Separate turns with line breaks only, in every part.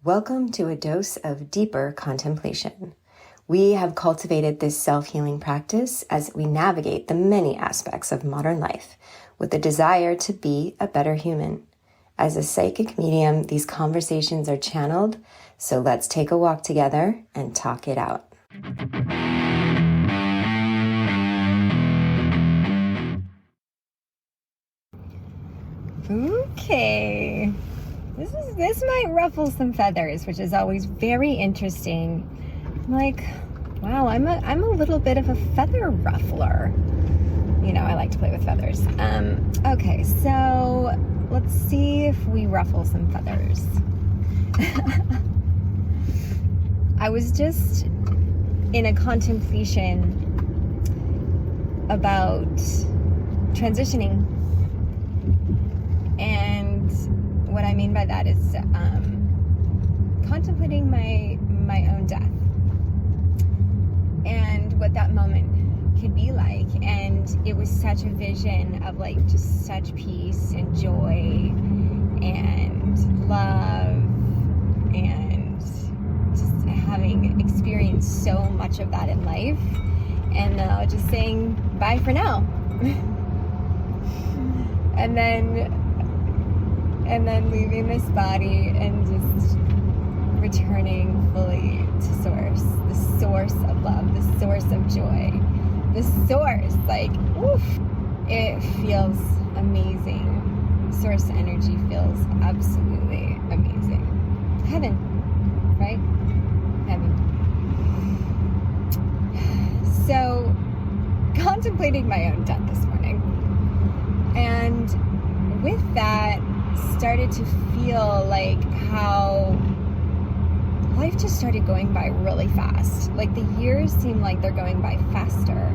Welcome to a dose of deeper contemplation. We have cultivated this self-healing practice as we navigate the many aspects of modern life with the desire to be a better human. As a psychic medium, these conversations are channeled, so let's take a walk together and talk it out. Okay. This might ruffle some feathers, which is always very interesting. Like, wow, I'm a little bit of a feather ruffler. You know, I like to play with feathers. Okay, so let's see if we ruffle some feathers. I was just in a contemplation about transitioning. And what I mean by that is contemplating my own death and what that moment could be like. And it was such a vision of like just such peace and joy and love and just having experienced so much of that in life, and just saying bye for now. and then leaving this body and just returning fully to source, the source of love, the source of joy, the source, like, oof, it feels amazing. Source energy feels absolutely amazing. Heaven, right? Heaven. So, contemplating my own death this morning. And with that, started to feel like how life just started going by really fast. Like the years seem like they're going by faster.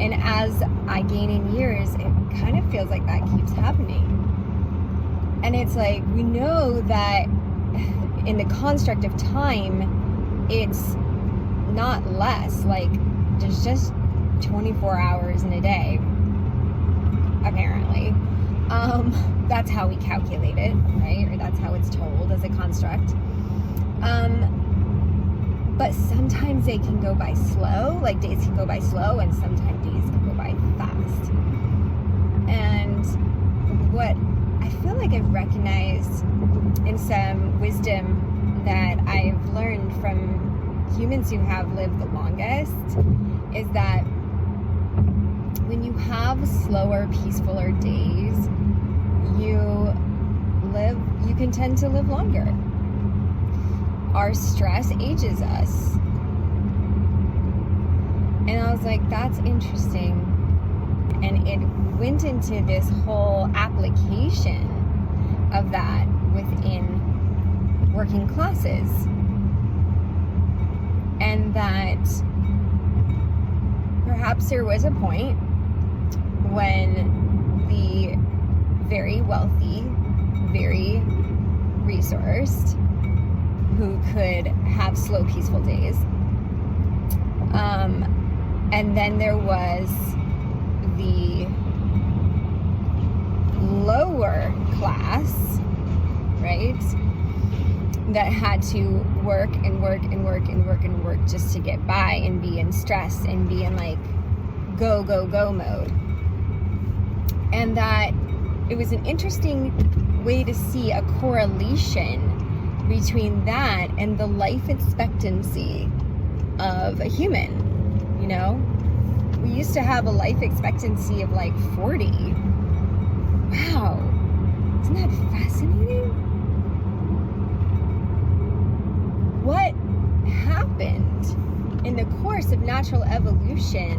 And as I gain in years, it kind of feels like that keeps happening. And it's like, we know that in the construct of time, it's not less. Like there's just 24 hours in a day, apparently. That's how we calculate it, right? Or that's how it's told as a construct. But sometimes they can go by slow, like days can go by slow, and sometimes days can go by fast. And what I feel like I've recognized in some wisdom that I've learned from humans who have lived the longest is that when you have slower, peacefuler days, you can tend to live longer. Our stress ages us. And I was like, that's interesting. And it went into this whole application of that within working classes. And that perhaps there was a point when the very wealthy, very resourced, who could have slow, peaceful days. And then there was the lower class, right? That had to work and work and work and work and work just to get by and be in stress and be in like go, go, go mode. And that it was an interesting way to see a correlation between that and the life expectancy of a human. You know, we used to have a life expectancy of like 40. Wow, isn't that fascinating? What happened in the course of natural evolution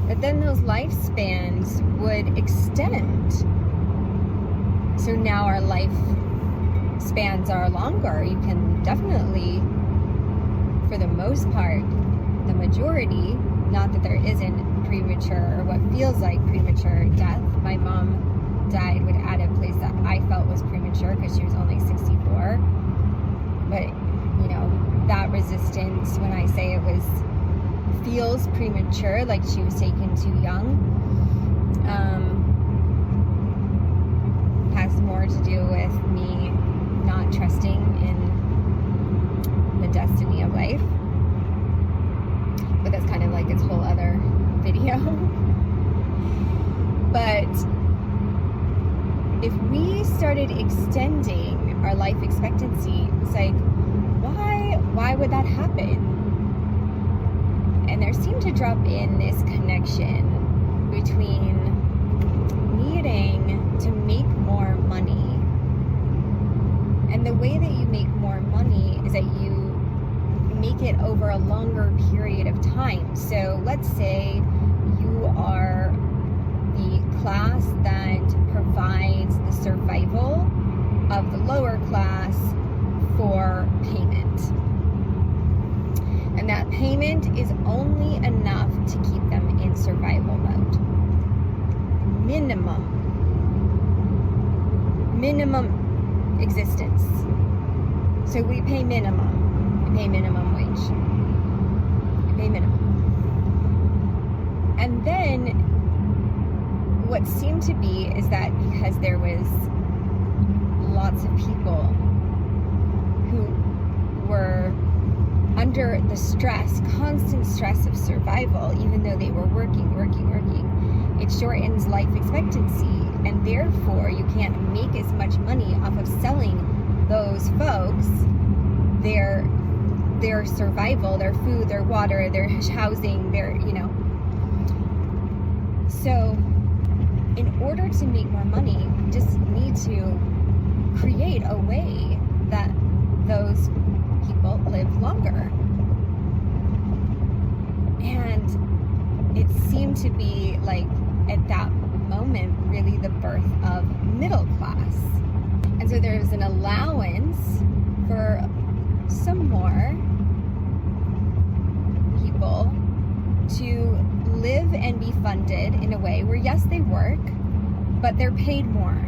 that then those lifespans would extend? So now our lifespans are longer. You can definitely, for the most part, the majority, not that there isn't premature or what feels like premature death. My mom died at a place that I felt was premature because she was only 64. But, you know, that resistance, when I say it feels premature, like she was taken too young, has more to do with me not trusting in destiny of life. But that's kind of like its whole other video. But if we started extending our life expectancy, it's like, why would that happen? And there seemed to drop in this connection between needing to make more money. And the way that you make more money is that you make it over a longer period of time. So let's say you are the class that provides the survival of the lower class for payment. And that payment is only enough to keep them in survival mode. Minimum existence. So we pay minimum. We pay minimum wage. We pay minimum. And then what seemed to be is that because there was lots of people who were under the stress, constant stress of survival, even though they were working, it shortens life expectancy, and therefore you can't make as much money off of selling those folks their survival, their food, their water, their housing, So in order to make more money, you just need to create a way that those people live longer. And it seemed to be like at that moment really the birth of middle class. And so there's an allowance for some more people to live and be funded in a way where, yes, they work, but they're paid more.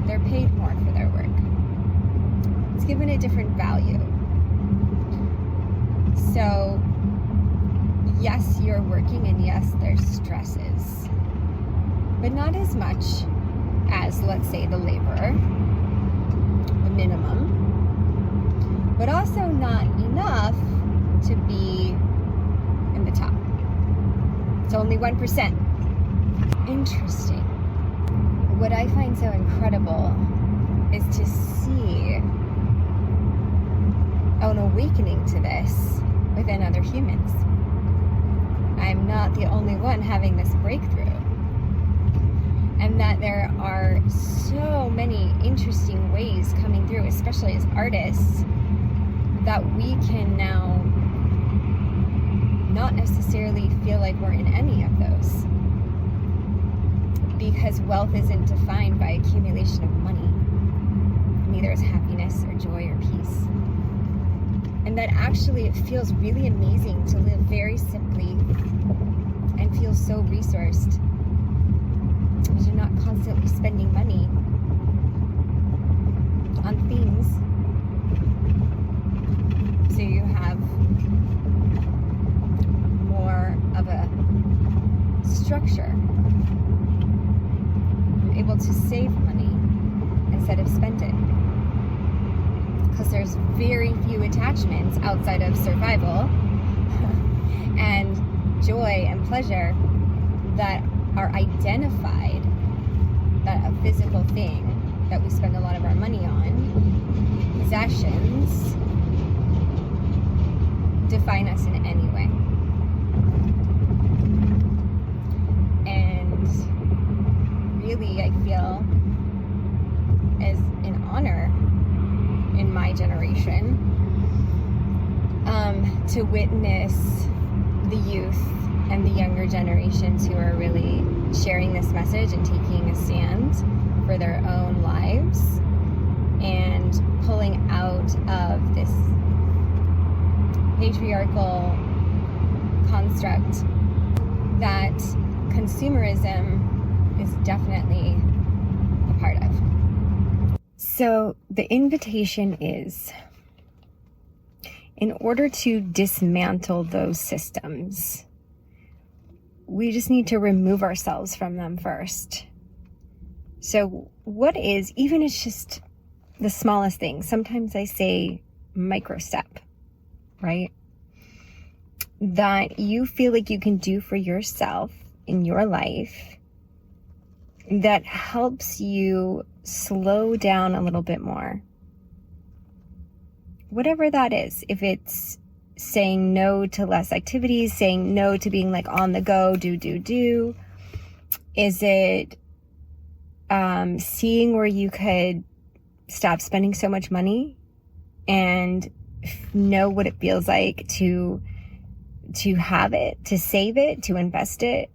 They're paid more for their work. It's given a different value. So, yes, you're working, and yes, there's stresses, but not as much as, let's say, the laborer, the minimum, but also not enough to be in the top. It's only 1%. Interesting. What I find so incredible is to see an awakening to this within other humans. I'm not the only one having this breakthrough. And that there are so many interesting ways coming through, especially as artists, that we can now not necessarily feel like we're in any of those. Because wealth isn't defined by accumulation of money. Neither is happiness or joy or peace. And that actually it feels really amazing to live very simply and feel so resourced. Because you're not constantly spending money on things. So you have more of a structure. You're able to save money instead of spend it. Because there's very few attachments outside of survival and joy and pleasure that are identified, that a physical thing that we spend a lot of our money on, possessions, define us in any way. And really, I feel as an honor in my generation to witness the youth and the younger generations who are really sharing this message and taking a stand for their own lives and pulling out of this patriarchal construct that consumerism is definitely a part of. So the invitation is, in order to dismantle those systems, we just need to remove ourselves from them first. So what is, even it's just the smallest thing. Sometimes I say micro step, right? That you feel like you can do for yourself in your life that helps you slow down a little bit more. Whatever that is, if it's saying no to less activities, saying no to being like on the go, do. Is it seeing where you could stop spending so much money and know what it feels like to have it, to save it, to invest it,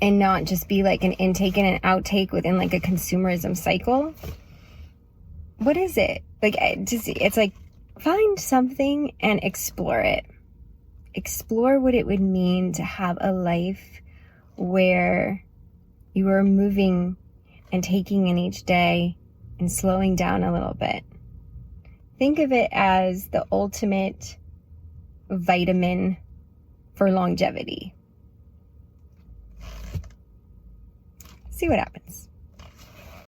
and not just be like an intake and an outtake within like a consumerism cycle? What is it? Like, it's like, find something and explore it. Explore what it would mean to have a life where you are moving and taking in each day and slowing down a little bit. Think of it as the ultimate vitamin for longevity. See what happens.